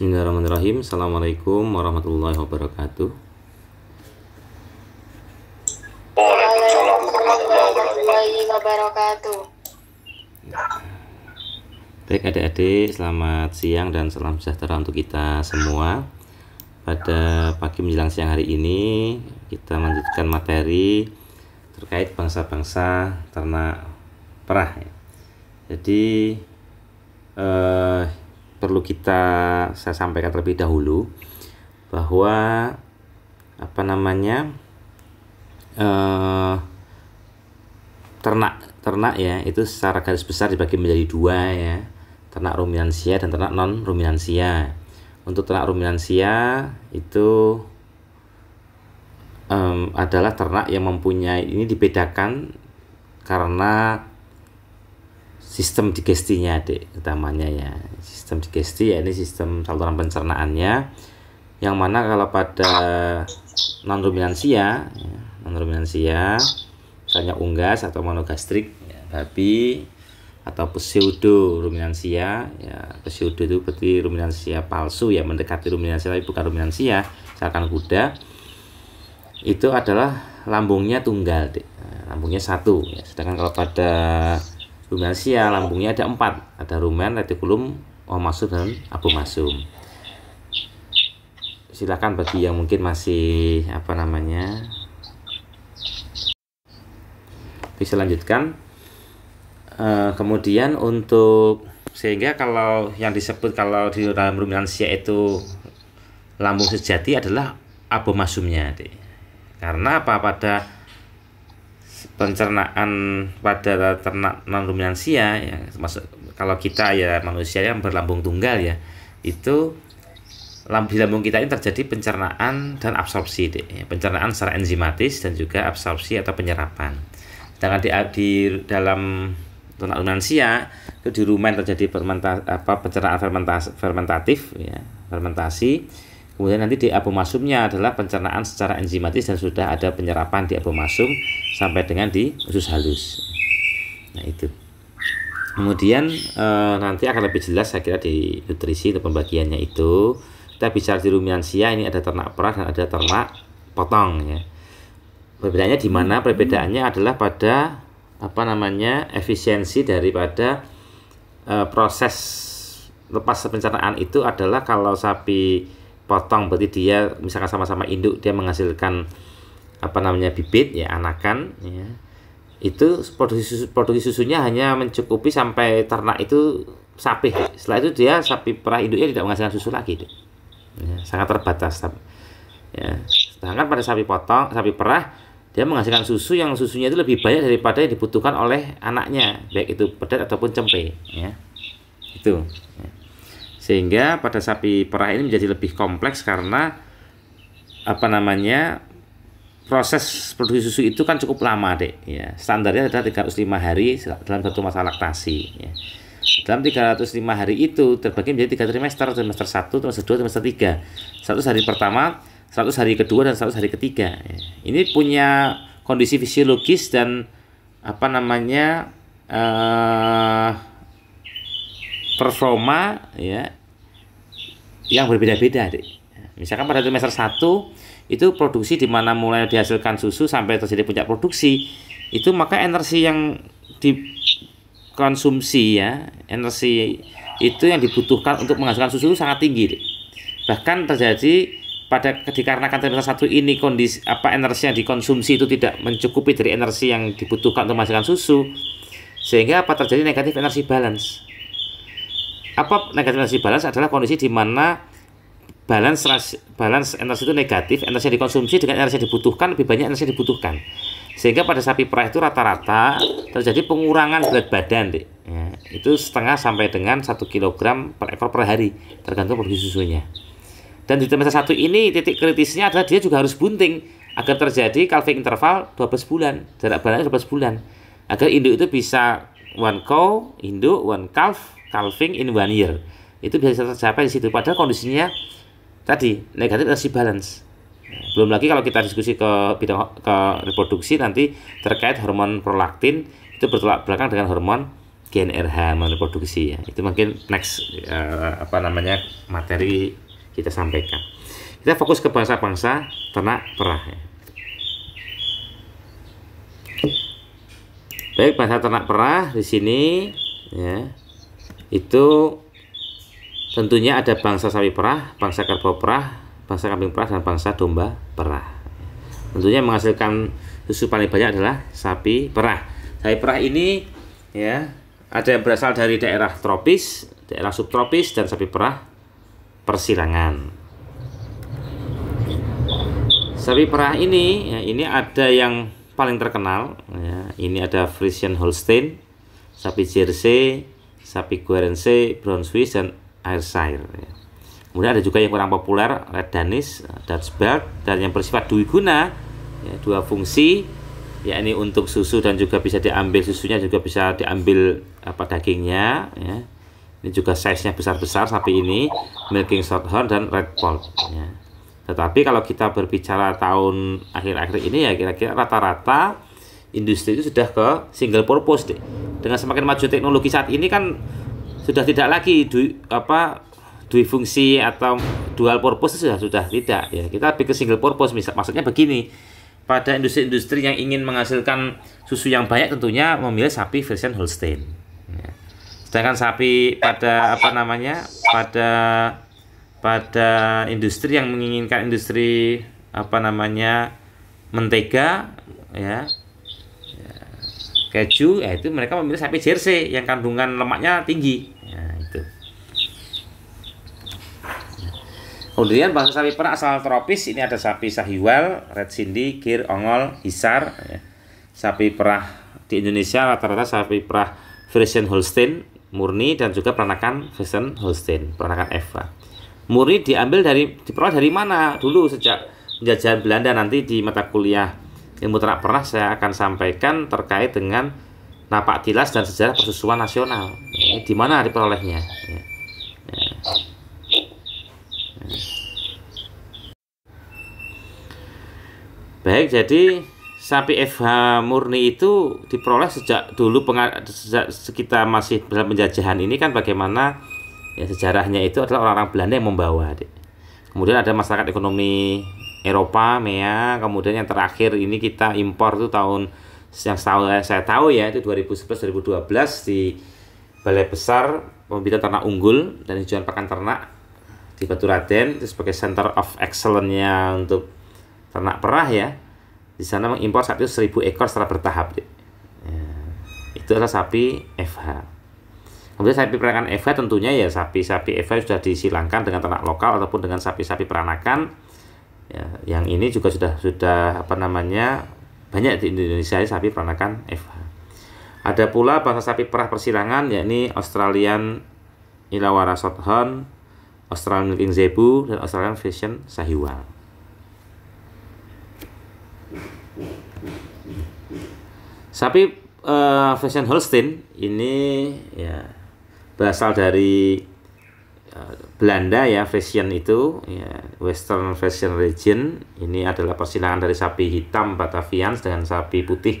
Bismillahirrahmanirrahim. Assalamualaikum warahmatullahi wabarakatuh. Waalaikumsalam warahmatullahi wabarakatuh. Baik adik-adik, selamat siang dan salam sejahtera untuk kita semua. Pada pagi menjelang siang hari ini kita melanjutkan materi terkait bangsa-bangsa ternak perah. Jadi perlu saya sampaikan terlebih dahulu bahwa ternak ya itu secara garis besar dibagi menjadi dua ya, ternak ruminansia dan ternak non ruminansia. Untuk ternak ruminansia itu adalah ternak yang mempunyai, ini dibedakan karena sistem digestinya utamanya ya. Sistem digesti ya, ini sistem saluran pencernaannya, yang mana kalau pada non ruminansia misalnya unggas atau monogastrik ya, babi, atau pseudo ruminansia ya, pseudo itu berarti ruminansia palsu ya, mendekati ruminansia tapi bukan ruminansia, misalkan kuda, itu adalah lambungnya tunggal lambungnya satu ya. Sedangkan kalau pada ruminansia lambungnya ada 4, ada rumen, retikulum, omasum, dan abomasum. Silakan bagi yang mungkin masih bisa lanjutkan. Kemudian untuk sehingga kalau yang disebut kalau di dalam ruminansia itu lambung sejati adalah abomasumnya, karena pada pencernaan pada ternak non ruminansia ya, masuk kalau kita ya manusia yang berlambung tunggal ya, itu di lambung kita ini terjadi pencernaan dan absorpsi pencernaan secara enzimatis dan juga absorpsi atau penyerapan. Sedangkan di dalam ternak ruminansia itu di rumen terjadi pencernaan fermentatif ya, fermentasi. Kemudian nanti di abomasumnya adalah pencernaan secara enzimatis dan sudah ada penyerapan di abomasum sampai dengan di usus halus. Nah itu. Kemudian nanti akan lebih jelas saya kira di nutrisi untuk pembagiannya itu. Kita bicara di ruminansia, ini ada ternak perah dan ada ternak potong ya. Perbedaannya di mana? Perbedaannya adalah pada efisiensi daripada proses lepas pencernaan itu adalah kalau sapi potong berarti dia misalkan sama-sama induk, dia menghasilkan bibit ya, anakan ya. Itu produksi susunya hanya mencukupi sampai ternak itu sapi. Setelah itu dia sapi perah induknya tidak menghasilkan susu lagi ya, sangat terbatas ya. Sedangkan pada sapi perah dia menghasilkan susu yang susunya itu lebih banyak daripada yang dibutuhkan oleh anaknya, baik itu pedet ataupun cempe ya. Itu ya. Sehingga pada sapi perah ini menjadi lebih kompleks karena proses produksi susu itu kan cukup lama ya. Standarnya adalah 305 hari dalam satu masa laktasi ya. Dalam 305 hari itu terbagi menjadi 3 trimester, trimester 1, trimester 2, trimester 3. 100 hari pertama, 100 hari kedua, dan 100 hari ketiga ya. Ini punya kondisi fisiologis dan performa ya yang berbeda-beda Misalkan pada trimester 1 itu produksi di mana mulai dihasilkan susu sampai terjadi puncak produksi, itu maka energi yang dikonsumsi ya, energi itu yang dibutuhkan untuk menghasilkan susu sangat tinggi Bahkan terjadi dikarenakan trimester 1 ini kondisi energi yang dikonsumsi itu tidak mencukupi dari energi yang dibutuhkan untuk menghasilkan susu, sehingga terjadi negatif energi balance. Negatif energi balance adalah kondisi di mana balance energi itu negatif, energi yang dikonsumsi dengan energi yang dibutuhkan lebih banyak energi yang dibutuhkan, sehingga pada sapi perah itu rata-rata terjadi pengurangan berat badan ya, itu setengah sampai dengan 1 kg per ekor per hari tergantung produksi susunya. Dan di trimester 1 ini titik kritisnya adalah dia juga harus bunting agar terjadi calving interval 12 bulan, jarak balannya 12 bulan, agar induk itu bisa one cow induk, one calf calving in 1 year. Itu bisa tercapai di situ. Padahal kondisinya tadi negatif energy balance. Belum lagi kalau kita diskusi ke reproduksi nanti terkait hormon prolaktin, itu bertolak belakang dengan hormon GNRH reproduksi ya. Itu mungkin next materi kita sampaikan. Kita fokus ke bangsa-bangsa ternak perah ya. Baik, bangsa ternak perah di sini ya. Itu tentunya ada bangsa sapi perah, bangsa kerbau perah, bangsa kambing perah, dan bangsa domba perah. Tentunya yang menghasilkan susu paling banyak adalah sapi perah. Sapi perah ini ya ada yang berasal dari daerah tropis, daerah subtropis, dan sapi perah persilangan. Sapi perah ini, ya, ini ada yang paling terkenal. Ya, ini ada Friesian Holstein, sapi Jersey, sapi Guernsey, Brown Swiss, dan Ayrshire. Ya. Kemudian ada juga yang kurang populer, Red Danish, Dutch Belt, dan yang bersifat dwiguna, ya, dua fungsi, yakni untuk susu dan juga bisa diambil susunya, juga bisa diambil dagingnya ya. Ini juga size-nya besar-besar sapi ini, milking shorthorn dan red polled ya. Tetapi kalau kita berbicara tahun akhir-akhir ini ya, kira-kira rata-rata industri itu sudah ke single purpose deh. Dengan semakin maju teknologi saat ini kan sudah tidak lagi dui fungsi atau dual purpose, sudah tidak ya. Kita lebih ke single purpose. Maksudnya begini, pada industri-industri yang ingin menghasilkan susu yang banyak tentunya memilih sapi Friesian Holstein. Ya. Sedangkan sapi pada pada industri yang menginginkan industri mentega ya, keju ya, itu mereka memilih sapi Jersey yang kandungan lemaknya tinggi. Ya, itu. Kemudian bangsa sapi perah asal tropis ini ada sapi Sahiwal, Red Sindhi, Gir, Ongol, Hisar. Ya. Sapi perah di Indonesia rata-rata sapi perah Friesian Holstein murni dan juga peranakan Friesian Holstein, peranakan Eva. Murni diperoleh dari mana? Dulu sejak penjajahan Belanda, nanti di mata kuliah ilmu ternak perah saya akan sampaikan terkait dengan napak tilas dan sejarah persusuan nasional. Ini di mana diperolehnya? Ya. Ya. Baik, jadi sapi FH murni itu diperoleh sejak dulu, sejak kita masih dalam penjajahan ini kan, bagaimana ya sejarahnya itu adalah orang-orang Belanda yang membawa. Kemudian ada masyarakat ekonomi Eropa, MEA, kemudian yang terakhir ini kita impor itu tahun yang saya tahu ya, itu 2011-2012 di Balai Besar Pembibitan Ternak Unggul dan Hijauan Pakan Ternak di Baturaden, itu sebagai Center of Excellence-nya untuk ternak perah ya. Di sana mengimpor sapi 1.000 ekor secara bertahap. Ya. Itu adalah sapi FH. Kemudian sapi peranakan FH tentunya ya sapi-sapi FH sudah disilangkan dengan ternak lokal ataupun dengan sapi-sapi peranakan. Ya, yang ini juga sudah banyak di Indonesia sapi peranakan FH. Ada pula bangsa sapi perah persilangan, yakni Australian Illawarra Shorthorn, Australian Milking Zebu, dan Australian Friesian Sahiwal. Sapi Friesian Holstein ini ya berasal dari Belanda ya, Friesian itu ya, Western Friesian Region. Ini adalah persilangan dari sapi hitam Batavians dengan sapi putih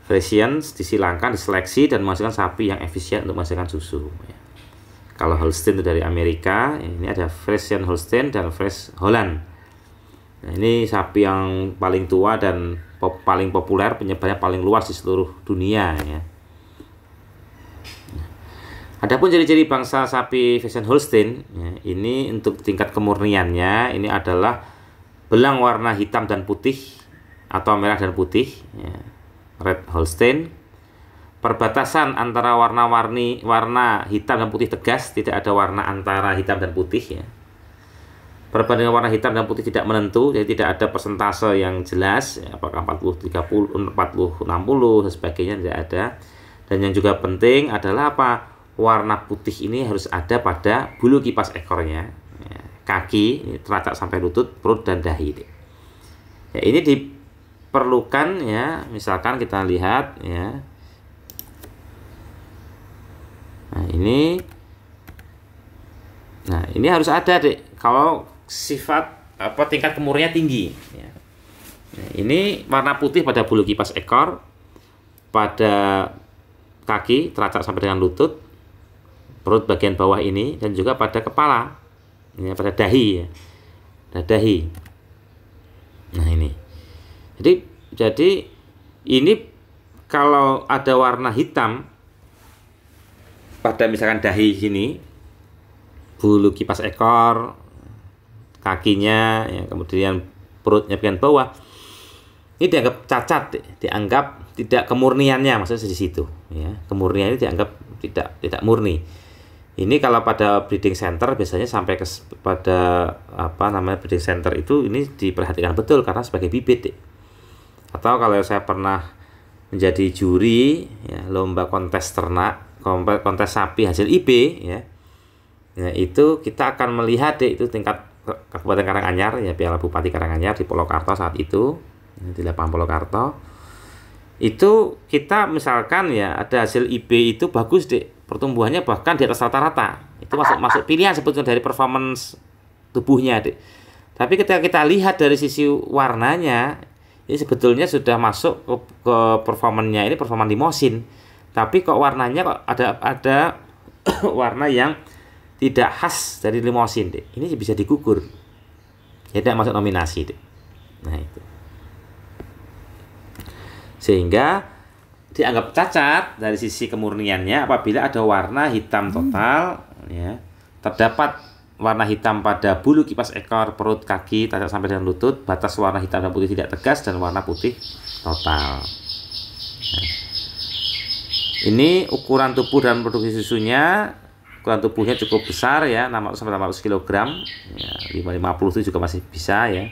Friesians, disilangkan, diseleksi dan menghasilkan sapi yang efisien untuk menghasilkan susu ya. Kalau Holstein itu dari Amerika, ini ada Friesian Holstein dan Fries Holland. Nah, ini sapi yang paling tua dan paling populer, penyebarnya paling luas di seluruh dunia ya. Adapun ciri-ciri bangsa sapi Friesian Holstein ya, ini untuk tingkat kemurniannya ini adalah belang warna hitam dan putih atau merah dan putih ya, Red Holstein. Perbatasan antara warna hitam dan putih tegas, tidak ada warna antara hitam dan putih ya. Perbandingan warna hitam dan putih tidak menentu, jadi tidak ada persentase yang jelas ya, apakah 40-30, 40-60 dan sebagainya, tidak ada. Dan yang juga penting adalah warna putih ini harus ada pada bulu kipas ekornya ya, kaki ini teracak sampai lutut, perut dan dahi ya. Ini diperlukan ya, misalkan kita lihat ya. Nah ini harus ada kalau sifat tingkat kemurniannya tinggi ya. Nah, ini warna putih pada bulu kipas ekor, pada kaki teracak sampai dengan lutut, perut bagian bawah ini, dan juga pada kepala, ya, pada dahi ya. Dahi. Nah ini. Jadi ini kalau ada warna hitam pada misalkan dahi sini, bulu kipas ekor, kakinya, ya, kemudian perutnya bagian bawah, ini dianggap cacat, dianggap tidak kemurniannya, maksudnya di situ. Ya, kemurnian ini dianggap tidak murni. Ini kalau pada breeding center biasanya sampai pada breeding center itu ini diperhatikan betul karena sebagai bibit. Atau kalau saya pernah menjadi juri ya, lomba kontes ternak, kontes sapi hasil IB ya. Nah, itu kita akan melihat itu tingkat Kabupaten Karanganyar ya, Piala Bupati Karanganyar di Polokarto saat itu, di lapangan Polokarto. Itu kita misalkan ya ada hasil IB itu bagus pertumbuhannya bahkan di atas rata-rata. Itu masuk pilihan sebetulnya dari performance tubuhnya Tapi ketika kita lihat dari sisi warnanya, ini sebetulnya sudah masuk ke performanya, ini performan limosin. Tapi kok warnanya kok ada warna yang tidak khas dari limosin ini bisa digugur, ya, tidak masuk nominasi Nah itu sehingga dianggap cacat dari sisi kemurniannya apabila ada warna hitam total ya, terdapat warna hitam pada bulu kipas ekor, perut, kaki, teracak sampai dengan lutut, batas warna hitam dan putih tidak tegas, dan warna putih total. Nah, ini ukuran tubuh dan produksi susunya. Ukuran tubuhnya cukup besar ya, 600 sampai 800 kg. Ya, 550 itu juga masih bisa ya.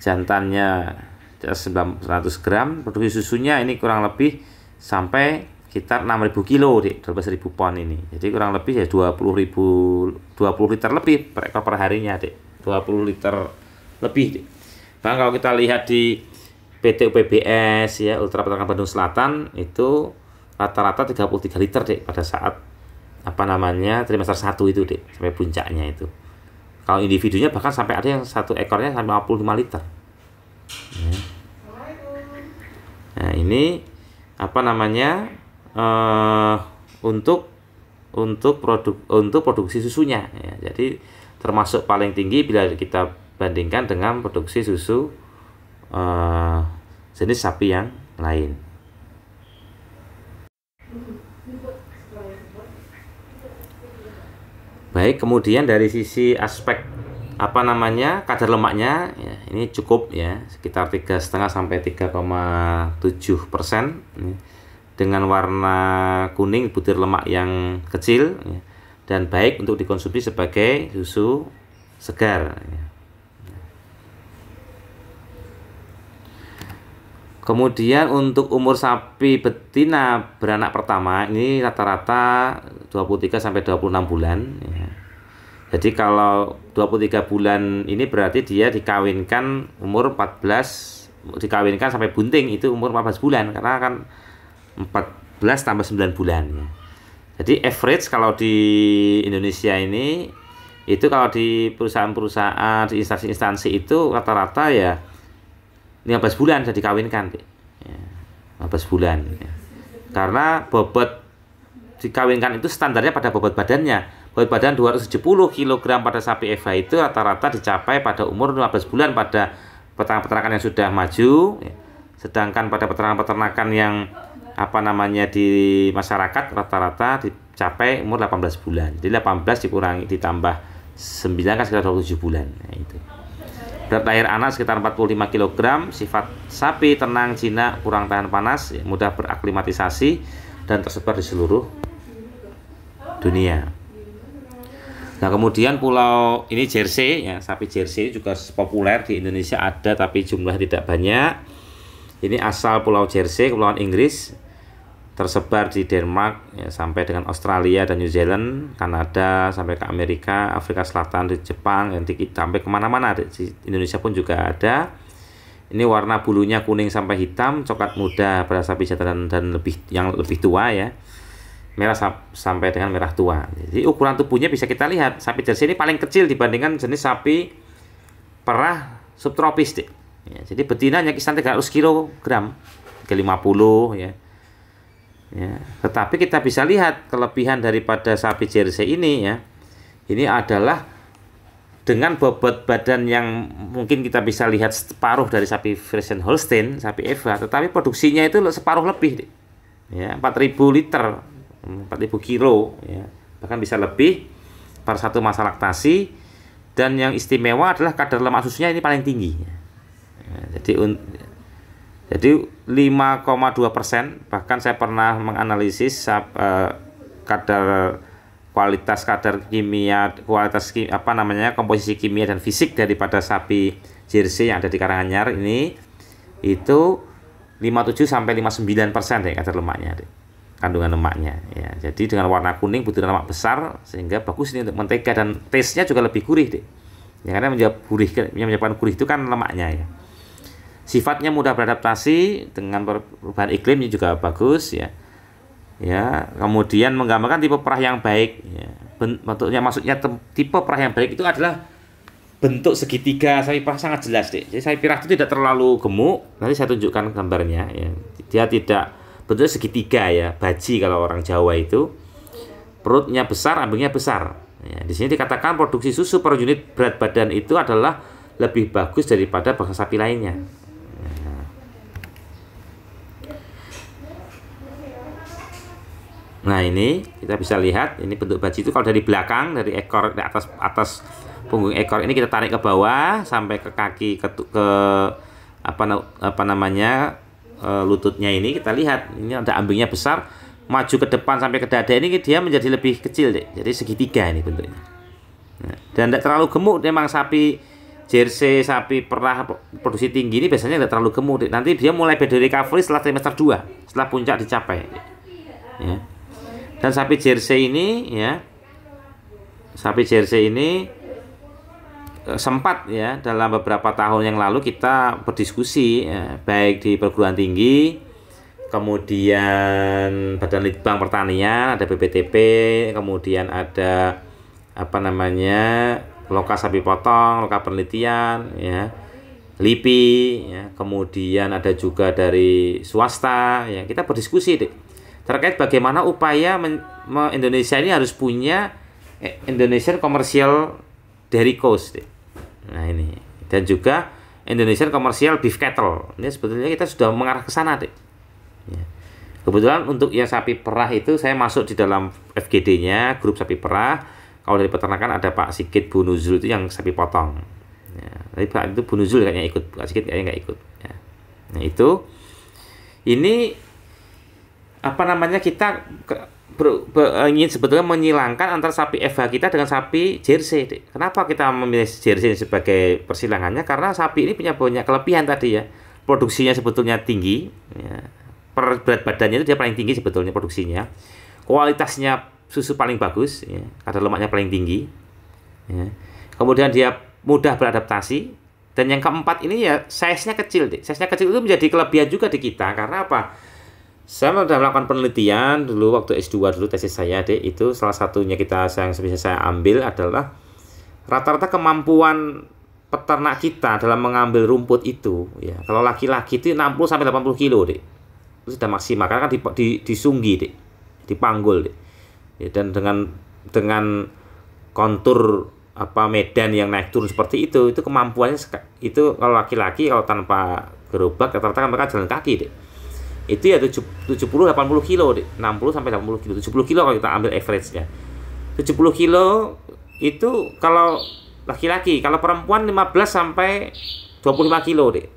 Jantannya 900 gram, produksi susunya ini kurang lebih sampai sekitar 6.000 kilo 12.000 pon ini. Jadi kurang lebih ya 20 liter lebih per ekor per harinya 20 liter lebih Bahkan kalau kita lihat di PT UPBS ya, Ultra Peternakan Bandung Selatan itu rata-rata 33 liter pada saat trimester 1 itu sampai puncaknya itu. Kalau individunya bahkan sampai ada yang satu ekornya sampai 55 liter. Ya. Nah, ini untuk produksi susunya ya. Jadi termasuk paling tinggi bila kita bandingkan dengan produksi susu jenis sapi yang lain. Baik, kemudian dari sisi aspek kadar lemaknya ya, ini cukup ya, sekitar 3,5 sampai 3,7% dengan warna kuning, butir lemak yang kecil ya, dan baik untuk dikonsumsi sebagai susu segar ya. Kemudian untuk umur sapi betina beranak pertama ini rata-rata 23 sampai 26 bulan ya. Jadi kalau 23 bulan ini berarti dia dikawinkan umur 14, dikawinkan sampai bunting itu umur 14 bulan karena kan 14 tambah 9 bulan ya. Jadi average kalau di Indonesia ini itu kalau di perusahaan-perusahaan, di instansi-instansi itu rata-rata ya 15 bulan sudah dikawinkan ya, 15 bulan ya. Karena bobot dikawinkan itu standarnya pada bobot badannya. Bobot badan 270 kg pada sapi Eva itu rata-rata dicapai pada umur 15 bulan pada peternakan yang sudah maju ya. Sedangkan pada peternakan yang di masyarakat rata-rata dicapai umur 18 bulan. Jadi 18 dikurangi ditambah 9 kan sekitar 27 bulan. Nah, itu. Berat lahir anak sekitar 45 kg, sifat sapi tenang, jinak, kurang tahan panas, mudah beraklimatisasi dan tersebar di seluruh dunia. Nah, kemudian pulau ini Jersey ya, sapi Jersey juga populer di Indonesia ada tapi jumlahnya tidak banyak. Ini asal Pulau Jersey, Kepulauan Inggris, tersebar di Denmark ya, sampai dengan Australia dan New Zealand, Kanada sampai ke Amerika, Afrika Selatan, di Jepang, sampai kemana-mana. Di Indonesia pun juga ada. Ini warna bulunya kuning sampai hitam, coklat muda pada sapi jantan dan yang lebih tua ya, merah sampai dengan merah tua. Jadi ukuran tubuhnya bisa kita lihat sapi Jersey ini paling kecil dibandingkan jenis sapi perah subtropis ya. Jadi betinanya kisaran 300 kg, 350 ya. Ya, tetapi kita bisa lihat kelebihan daripada sapi Jersey ini ya. Ini adalah dengan bobot badan yang mungkin kita bisa lihat separuh dari sapi Friesian Holstein, sapi Eva, tetapi produksinya itu separuh lebih. Ya, 4.000 liter, 4.000 kilo ya. Bahkan bisa lebih per satu masa laktasi, dan yang istimewa adalah kadar lemak susunya ini paling tinggi. Ya, jadi 5,2%, bahkan saya pernah menganalisis kadar kimia, komposisi kimia dan fisik daripada sapi Jersey yang ada di Karanganyar ini itu 57 sampai 59% ya kadar lemaknya, kandungan lemaknya ya. Jadi dengan warna kuning, butir lemak besar, sehingga bagus ini untuk mentega, dan taste-nya juga lebih gurih deh. Ya, karena menyebabkan gurih itu kan lemaknya ya. Sifatnya mudah beradaptasi dengan perubahan iklim, ini juga bagus ya. Ya, kemudian menggambarkan tipe perah yang baik ya. Bentuknya, maksudnya tipe perah yang baik itu adalah bentuk segitiga. Sapi perah sangat jelas deh. Jadi sapi perah itu tidak terlalu gemuk. Nanti saya tunjukkan gambarnya ya. Dia tidak bentuknya segitiga ya, baji kalau orang Jawa itu. Perutnya besar, ambingnya besar. Ya, di sini dikatakan produksi susu per unit berat badan itu adalah lebih bagus daripada bangsa sapi lainnya. Nah, ini kita bisa lihat, ini bentuk baji itu kalau dari belakang, dari ekor, di atas punggung ekor ini kita tarik ke bawah sampai ke kaki, ke lututnya ini kita lihat, ini ada ambingnya besar, maju ke depan sampai ke dada ini dia menjadi lebih kecil deh, jadi segitiga ini bentuknya. Nah, dan tidak terlalu gemuk, memang sapi Jersey, sapi perah produksi tinggi ini biasanya tidak terlalu gemuk deh. Nanti dia mulai body recovery setelah trimester 2, setelah puncak dicapai ya. Dan sapi Jersey ini ya, sapi Jersey ini sempat ya dalam beberapa tahun yang lalu kita berdiskusi ya, baik di perguruan tinggi, kemudian Badan Litbang Pertanian, ada BPTP, kemudian ada Loka Sapi Potong, Loka Penelitian ya, LIPI ya, kemudian ada juga dari swasta ya. Kita berdiskusi deh terkait bagaimana upaya Indonesia ini harus punya Indonesian Commercial Dairy Cows deh. Nah, ini dan juga Indonesian Commercial Beef Cattle. Ini sebetulnya kita sudah mengarah ke sana deh. Ya. Kebetulan untuk yang sapi perah itu saya masuk di dalam FGD-nya, grup sapi perah. Kalau dari peternakan ada Pak Sigit Bu Nuzul itu yang sapi potong. Ya, tapi Pak itu Bu Nuzul kayaknya ikut, Pak Sigit kayaknya nggak ikut. Ya. Nah, itu ini kita ingin sebetulnya menyilangkan antara sapi Eva kita dengan sapi Jersey. Kenapa kita memilih Jersey sebagai persilangannya? Karena sapi ini punya banyak kelebihan tadi ya. Produksinya sebetulnya tinggi ya. Per berat badannya itu dia paling tinggi sebetulnya produksinya. Kualitasnya susu paling bagus ya. Kadar lemaknya paling tinggi ya. Kemudian dia mudah beradaptasi. Dan yang keempat ini ya size-nya kecil deh. Size-nya kecil itu menjadi kelebihan juga di kita. Karena apa? Saya sudah melakukan penelitian dulu waktu S2 dulu tesis saya deh, itu salah satunya yang bisa saya ambil adalah rata-rata kemampuan peternak kita dalam mengambil rumput itu ya. Kalau laki-laki itu 60 sampai 80 kilo deh. Itu sudah maksimal karena kan disunggi deh, dipanggul deh. Ya, dan dengan kontur medan yang naik turun seperti itu kemampuannya itu kalau laki-laki kalau tanpa gerobak rata-rata mereka jalan kaki deh. Itu ya 70-80 kilo deh. 60 sampai 80 kilo. 70 kilo kalau kita ambil average ya. 70 kilo itu kalau laki-laki, kalau perempuan 15 sampai 25 kilo deh.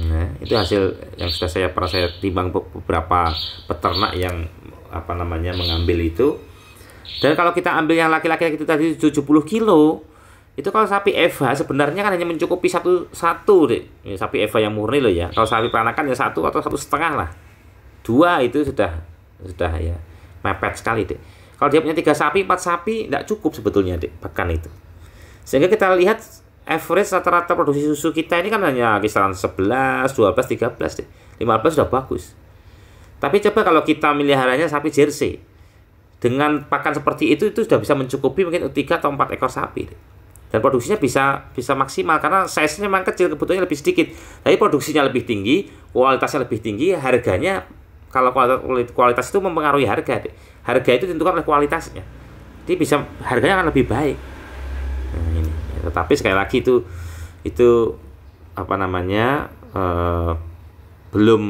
Nah, itu hasil yang sudah pernah saya timbang beberapa peternak yang mengambil itu. Dan kalau kita ambil yang laki-laki itu tadi 70 kilo, itu kalau sapi Eva sebenarnya kan hanya mencukupi satu deh. Ya, sapi Eva yang murni loh ya. Kalau sapi peranakan ya 1 atau 1,5 lah. 2 itu sudah ya mepet sekali deh. Kalau dia punya 3 sapi, 4 sapi tidak cukup sebetulnya deh pakan itu. Sehingga kita lihat average rata-rata produksi susu kita ini kan hanya kisaran 11, 12, 13 deh. 15 sudah bagus. Tapi coba kalau kita meliharanya sapi Jersey dengan pakan seperti itu sudah bisa mencukupi mungkin 3 atau 4 ekor sapi deh. Dan produksinya bisa maksimal karena size-nya memang kecil, kebutuhannya lebih sedikit. Tapi produksinya lebih tinggi, kualitasnya lebih tinggi, harganya kalau kualitas itu mempengaruhi harga, Dek. Harga itu ditentukan oleh kualitasnya. Jadi bisa harganya akan lebih baik. Nah, ini. Tetapi sekali lagi itu apa namanya belum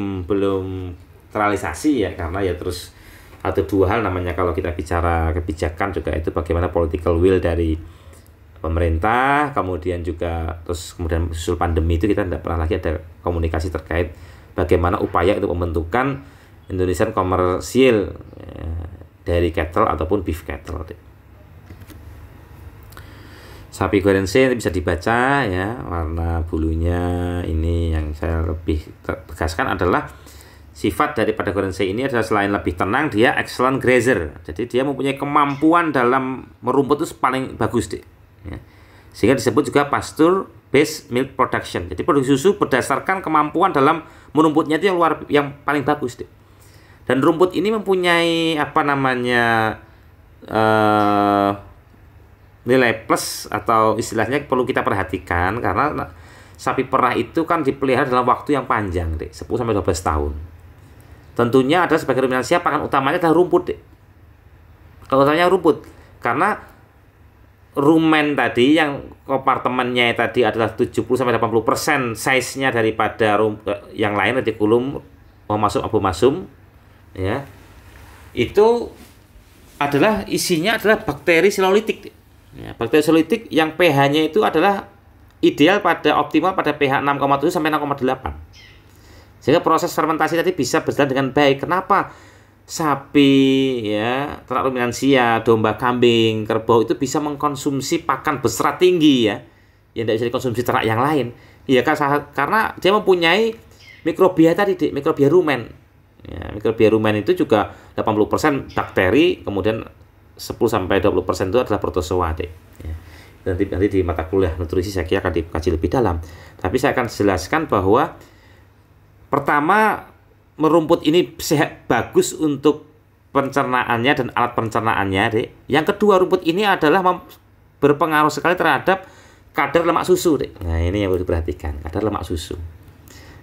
terrealisasi ya, karena ya terus atau dua hal namanya kalau kita bicara kebijakan juga itu bagaimana political will dari pemerintah, kemudian susul pandemi itu kita tidak pernah lagi ada komunikasi terkait bagaimana upaya untuk pembentukan Indonesian komersil dari cattle ataupun beef cattle. Sapi Guernsey bisa dibaca ya, warna bulunya ini yang saya lebih tegaskan adalah sifat daripada Guernsey ini adalah selain lebih tenang, dia excellent grazer. Jadi dia mempunyai kemampuan dalam merumput itu paling bagus, Dek. Ya. Sehingga disebut juga pasture based milk production. Jadi produksi susu berdasarkan kemampuan dalam merumputnya itu yang paling bagus, Dek. Dan rumput ini mempunyai apa namanya nilai plus atau istilahnya perlu kita perhatikan karena sapi perah itu kan dipelihara dalam waktu yang panjang, Dek, 10-12 tahun. Tentunya ada sebagai ruminansia pakan utamanya adalah rumput, Dek. Kalau utamanya rumput, karena rumen tadi yang kompartemennya tadi adalah 70-80% size-nya daripada yang lain, retikulum, abomasum, ya. Itu adalah isinya adalah bakteri selolitik, Dek. Ya, bakteri selolitik yang pH-nya itu adalah ideal optimal pada pH 6,7 sampai 6,8. Sehingga proses fermentasi tadi bisa berjalan dengan baik. Kenapa sapi ya, ternak ruminansia, domba, kambing, kerbau itu bisa mengkonsumsi pakan berserat tinggi ya. Yang tidak bisa dikonsumsi ternak yang lain. Ya karena dia mempunyai mikrobia tadi, Dek, mikrobia rumen. Ya, mikrobia rumen itu juga 80% bakteri, kemudian 10-20% itu adalah protozoa, Dek. Ya. Nanti di mata kuliah nutrisi saya kira akan dikaji lebih dalam. Tapi saya akan jelaskan bahwa pertama, merumput ini bagus untuk pencernaannya dan alat pencernaannya, Dek. Yang kedua, rumput ini adalah berpengaruh sekali terhadap kadar lemak susu, Dek. Nah, ini yang perlu diperhatikan, kadar lemak susu.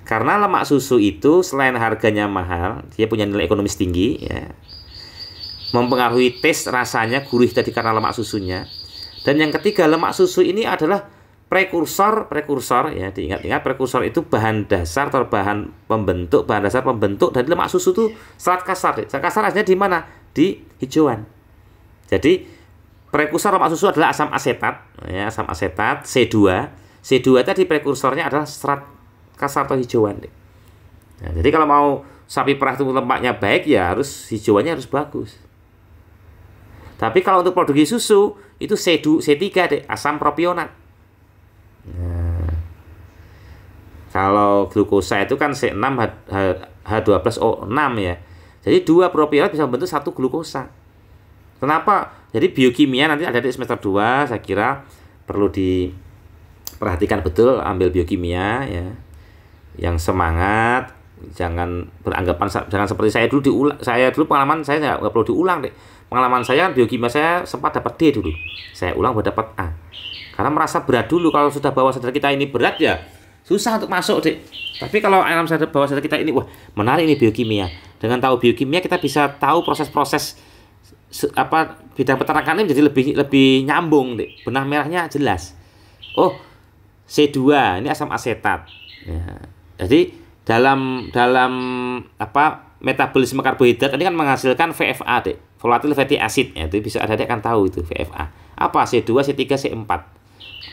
Karena lemak susu itu selain harganya mahal, dia punya nilai ekonomis tinggi ya. Mempengaruhi taste, rasanya gurih tadi karena lemak susunya. Dan yang ketiga, lemak susu ini adalah prekursor ya, diingat-ingat prekursor itu bahan dasar atau bahan dasar pembentuk dari lemak susu itu serat kasar. Serat kasar aslinya di mana? Di hijauan. Jadi prekursor lemak susu adalah asam asetat ya, asam asetat C2. C2 tadi prekursornya adalah serat kasar atau hijauan. Nah, jadi kalau mau sapi perah itu lemaknya baik ya harus hijauannya harus bagus. Tapi kalau untuk produksi susu itu C3, Dek, asam propionat. Nah, kalau glukosa itu kan C6 H12O6 ya. Jadi dua propionat bisa membentuk satu glukosa. Kenapa? Jadi biokimia nanti ada di semester 2, saya kira perlu diperhatikan betul, ambil biokimia ya. Yang semangat, jangan beranggapan jangan seperti saya dulu pengalaman saya nggak perlu diulang, Dek. Pengalaman saya biokimia saya sempat dapat D dulu. Saya ulang baru dapat A. Karena merasa berat dulu, kalau sudah bawah sadar kita ini berat ya susah untuk masuk, Dek. Tapi kalau alam sadar bawah sadar kita ini wah, menarik ini biokimia. Dengan tahu biokimia kita bisa tahu proses-proses bidang peternakan ini menjadi lebih nyambung, Dek. Benang merahnya jelas. Oh, C2 ini asam asetat. Ya. Jadi dalam metabolisme karbohidrat ini kan menghasilkan VFA, Dek, volatile fatty acid ya, itu bisa ada akan tahu itu VFA. Apa C2, C3, C4.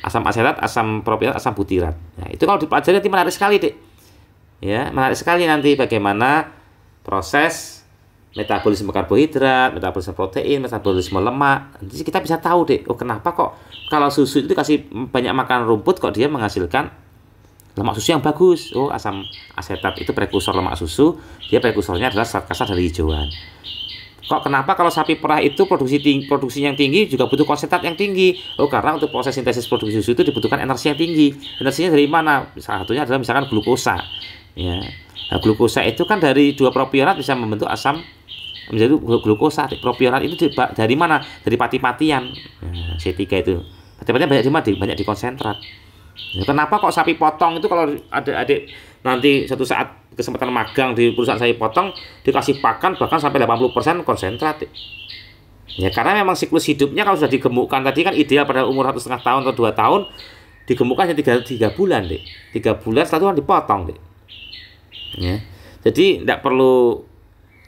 Asam asetat, asam propionat, asam butirat. Nah, itu kalau dipelajari nanti menarik sekali, Dek. Ya, menarik sekali nanti bagaimana proses metabolisme karbohidrat, metabolisme protein, metabolisme lemak. Nanti kita bisa tahu, Dek, oh kenapa kok kalau susu itu dikasih banyak makan rumput kok dia menghasilkan lemak susu yang bagus. Oh, asam asetat itu prekursor lemak susu, dia prekursornya adalah serat kasar dari hijauan. Kok kenapa kalau sapi perah itu produksi yang tinggi juga butuh konsentrat yang tinggi? Oh, karena untuk proses sintesis produksi susu itu dibutuhkan energi yang tinggi. Energinya dari mana? Salah satunya adalah misalkan glukosa. Ya. Nah, glukosa itu kan dari dua propionat bisa membentuk asam menjadi glukosa. Propionat itu dari mana? Dari pati-patian. Nah, C3 itu. Pati-patian banyak di konsentrat. Ya, kenapa kok sapi potong itu kalau ada adik nanti suatu saat kesempatan magang di perusahaan saya potong dikasih pakan bahkan sampai 80% konsentrat. Ya karena memang siklus hidupnya kalau sudah digemukkan tadi kan ideal pada umur 1,5 tahun atau 2 tahun digemukkan hanya tiga bulan deh. 3 bulan setelah itu kan dipotong deh. Ya. Jadi tidak perlu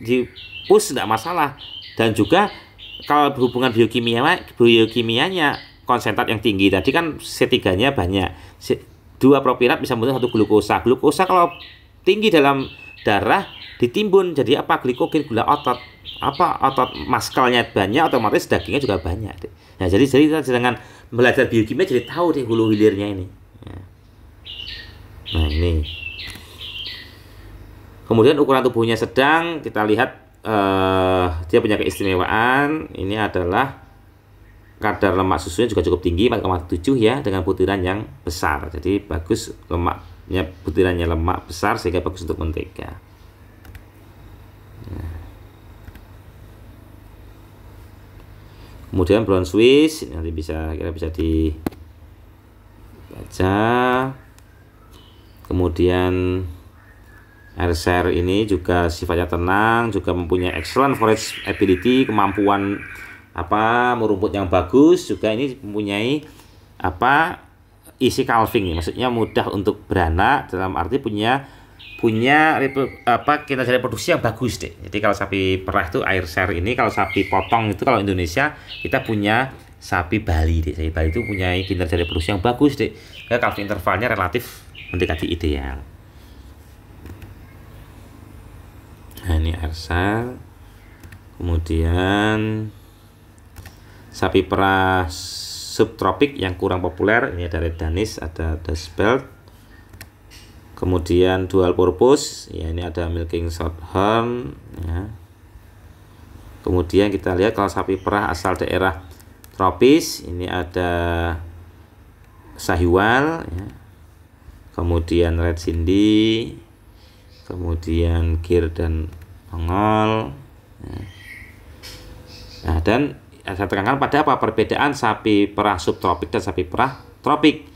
di push, tidak masalah. Dan juga kalau berhubungan biokimianya konsentrat yang tinggi tadi kan C3-nya banyak. 2 propionat bisa membentuk 1 glukosa. Glukosa kalau tinggi dalam darah ditimbun jadi apa? Glikogen, gula otot. Apa otot maskelnya banyak, otomatis dagingnya juga banyak. Nah, jadi kita dengan belajar biokimia jadi tahu deh hulu hilirnya ini. Nah, ini. Kemudian ukuran tubuhnya sedang, kita lihat dia punya keistimewaan. Ini adalah kadar lemak susunya juga cukup tinggi 4,7 ya, dengan butiran yang besar. Jadi bagus lemaknya, butirannya lemak besar sehingga bagus untuk mentega. Kemudian brown Swiss nanti kira bisa dibaca. Kemudian Ayrshire ini juga sifatnya tenang, juga mempunyai excellent forage ability, kemampuan merumput yang bagus, juga ini mempunyai easy calving, maksudnya mudah untuk beranak, dalam arti punya kinerja reproduksi yang bagus deh. Jadi kalau sapi perah itu Ayrshire ini, kalau sapi potong itu kalau Indonesia kita punya sapi Bali deh. Sapi Bali itu punya kinerja reproduksi yang bagus deh. Ya, calving intervalnya relatif mendekati ideal. Nah, ini Ayrshire. Kemudian sapi perah subtropik yang kurang populer ini ada Red Danish, ada Dutch Belt. Kemudian dual purpose, ya ini ada Milking Shorthorn ya. Kemudian kita lihat kalau sapi perah asal daerah tropis, ini ada Sahiwal ya. Kemudian Red Sindhi, kemudian Gir dan Mongol ya. Nah, dan saya tekankan pada perbedaan sapi perah subtropik dan sapi perah tropik.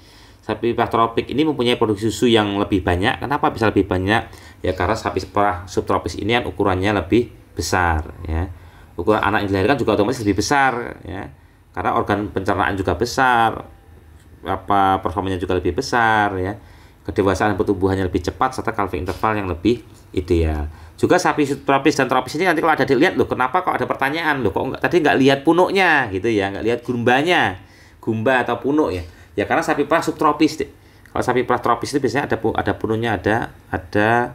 Sapi perah tropik ini mempunyai produksi susu yang lebih banyak. Kenapa bisa lebih banyak? Ya karena sapi perah subtropis ini kan ukurannya lebih besar ya. Ukuran anak yang dilahirkan juga otomatis lebih besar ya. Karena organ pencernaan juga besar. Performanya juga lebih besar ya. Kedewasaan pertumbuhannya lebih cepat serta calving interval yang lebih ideal. Juga sapi subtropis dan tropis ini nanti kalau ada dilihat loh, kenapa kok ada pertanyaan loh, kok tadi nggak lihat punuknya gitu ya, nggak lihat gumba atau punuk ya. Ya karena sapi perah subtropis deh. Kalau sapi perah tropis itu biasanya ada punuknya, ada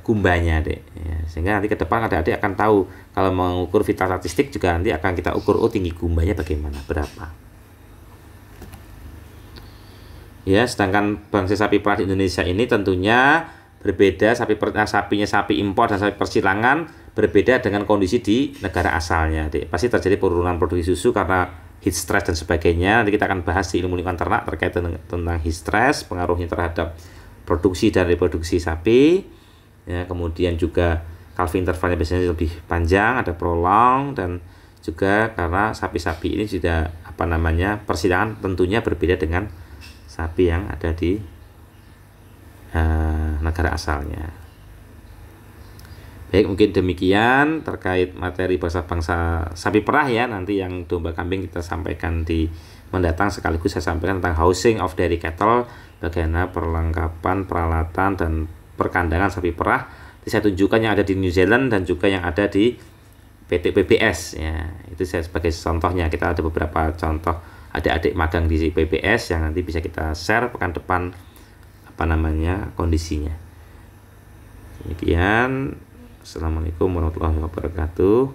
gumbanya deh. Ya, sehingga nanti ke depan adik-adik akan tahu kalau mengukur vital statistik juga nanti akan kita ukur tinggi gumbanya bagaimana, berapa. Ya, sedangkan bangsa sapi perah di Indonesia ini tentunya berbeda, sapinya sapi impor dan sapi persilangan berbeda dengan kondisi di negara asalnya. Pasti terjadi penurunan produksi susu karena heat stress dan sebagainya. Nanti kita akan bahas di ilmu lingkungan ternak terkait tentang heat stress, pengaruhnya terhadap produksi dan reproduksi sapi. Ya, kemudian juga calving intervalnya biasanya lebih panjang, ada prolong, dan juga karena sapi-sapi ini sudah persilangan tentunya berbeda dengan sapi yang ada di negara asalnya. Baik, mungkin demikian terkait materi bangsa sapi perah ya. Nanti yang domba kambing kita sampaikan di mendatang, sekaligus saya sampaikan tentang housing of dairy cattle, bagaimana perlengkapan, peralatan, dan perkandangan sapi perah. Saya tunjukkan yang ada di New Zealand dan juga yang ada di PT PBS ya. Itu saya sebagai contohnya. Kita ada beberapa contoh adik-adik magang di PBS yang nanti bisa kita share pekan depan kondisinya. Demikian. Assalamualaikum warahmatullahi wabarakatuh.